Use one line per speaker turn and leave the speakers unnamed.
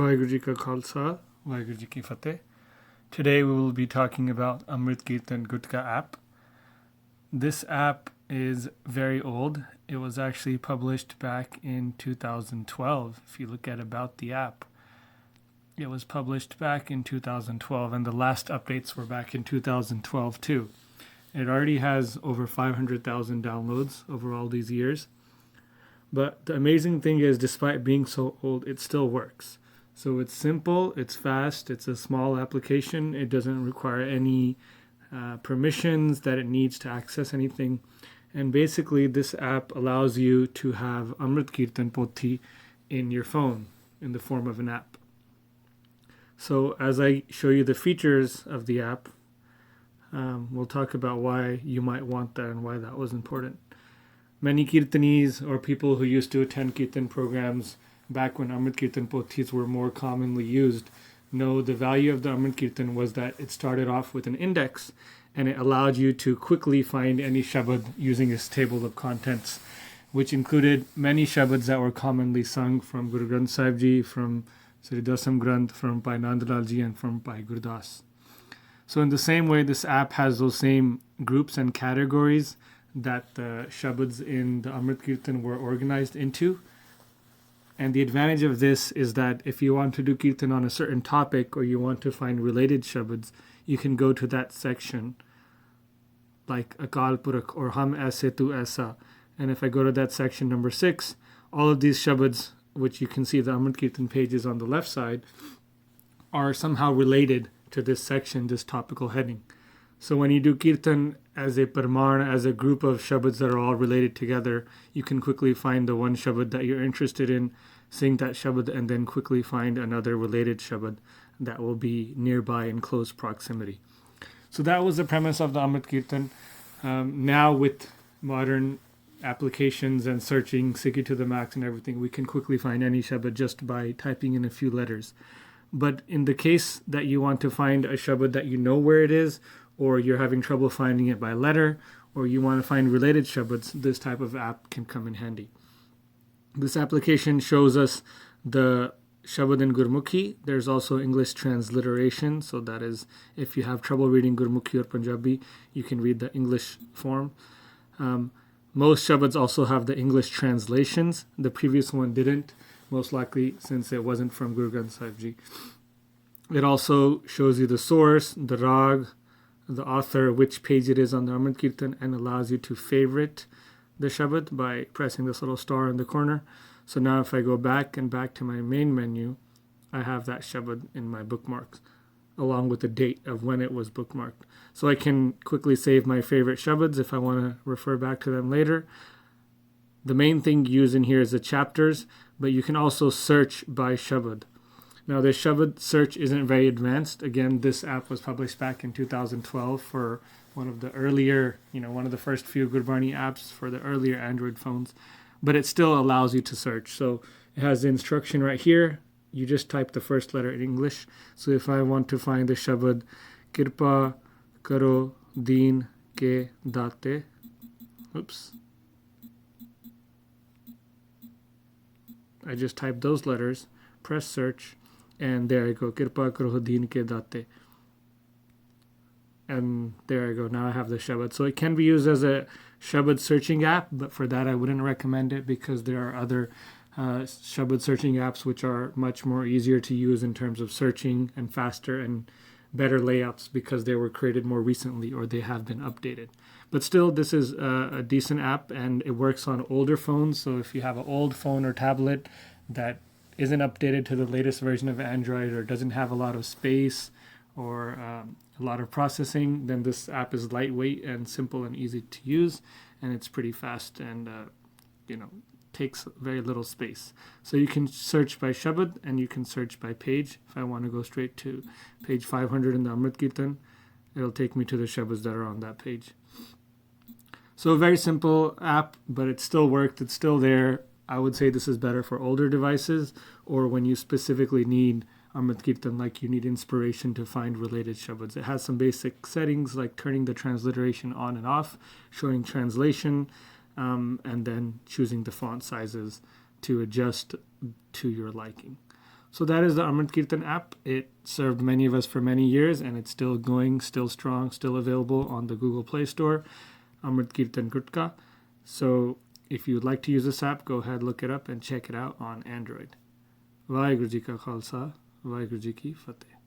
Waheguru Ji Ka Khalsa, Waheguru Ji Ki Fateh. Today we will be talking about Amrit Kirtan Gutka app. This app is very old. It was actually published back in 2012. If you look at about the app, it was published back in 2012, and the last updates were back in 2012 too. It already has over 500,000 downloads over all these years. But the amazing thing is, despite being so old, it still works. So it's simple, it's fast, it's a small application. It doesn't require any permissions that it needs to access anything. And basically, this app allows you to have Amrit Kirtan Pothi in your phone in the form of an app. So as I show you the features of the app, we'll talk about why you might want that and why that was important. Many Kirtanis or people who used to attend Kirtan programs back when Amrit Kirtan Pothis were more commonly used know the value of the Amrit Kirtan was that it started off with an index and it allowed you to quickly find any Shabad using its table of contents, which included many Shabads that were commonly sung from Guru Granth Sahib Ji, from Sri Dasam Granth, from Bhai Nand Lal Ji, and from Bhai Gurdas. So in the same way, this app has those same groups and categories that the Shabads in the Amrit Kirtan were organized into. And the advantage of this is that if you want to do Kirtan on a certain topic or you want to find related Shabads, you can go to that section, like Akal Purakh or Hum Aise Tu Aisa. And if I go to that section number 6, all of these Shabads, which you can see the Amrit Kirtan pages on the left side, are somehow related to this section, this topical heading. So when you do Kirtan as a Parman, as a group of Shabads that are all related together, you can quickly find the one Shabad that you're interested in, sing that Shabad, and then quickly find another related Shabad that will be nearby in close proximity. So that was the premise of the Amrit Kirtan. Now with modern applications and searching Sikhi to the max and everything, we can quickly find any Shabad just by typing in a few letters. But in the case that you want to find a Shabad that you know where it is, or you're having trouble finding it by letter, or you want to find related Shabads, this type of app can come in handy. This application shows us the Shabad in Gurmukhi. There's also English transliteration, so that is, if you have trouble reading Gurmukhi or Punjabi, you can read the English form. Most Shabads also have the English translations. The previous one didn't, most likely since it wasn't from Guru Granth Sahib Ji. It also shows you the source, the rag, the author, which page it is on the Amrit Kirtan, and allows you to favorite the Shabad by pressing this little star in the corner. So now if I go back to my main menu, I have that Shabad in my bookmarks, along with the date of when it was bookmarked. So I can quickly save my favorite Shabads if I want to refer back to them later. The main thing you use in here is the chapters, but you can also search by Shabad. Now, the Shabad search isn't very advanced. Again, this app was published back in 2012 for one of the earlier, one of the first few Gurbani apps for the earlier Android phones. But it still allows you to search. So it has the instruction right here. You just type the first letter in English. So if I want to find the Shabad, Kirpa Karo Deen Ke Date. I just type those letters, press search, and there I go, Kirpa Karo Deen Ke Date. And there I go, now I have the Shabad. So it can be used as a Shabad searching app, but for that I wouldn't recommend it because there are other Shabad searching apps which are much more easier to use in terms of searching and faster and better layouts because they were created more recently or they have been updated. But still, this is a decent app and it works on older phones. So if you have an old phone or tablet that isn't updated to the latest version of Android or doesn't have a lot of space or a lot of processing, then this app is lightweight and simple and easy to use, and it's pretty fast and takes very little space. So you can search by Shabad and you can search by page. If I want to go straight to page 500 in the Amrit Kirtan, it'll take me to the Shabads that are on that page. So a very simple app, but it still worked. It's still there. I would say this is better for older devices or when you specifically need Amrit Kirtan, like you need inspiration to find related Shabads. It has some basic settings like turning the transliteration on and off, showing translation, and then choosing the font sizes to adjust to your liking. So that is the Amrit Kirtan app. It served many of us for many years, and it's still going, still strong, still available on the Google Play Store, Amrit Kirtan Gutka. So if you would like to use this app, go ahead, look it up, and check it out on Android. Vaheguru Ji Ka Khalsa, Vaheguru Ji Ki Fateh.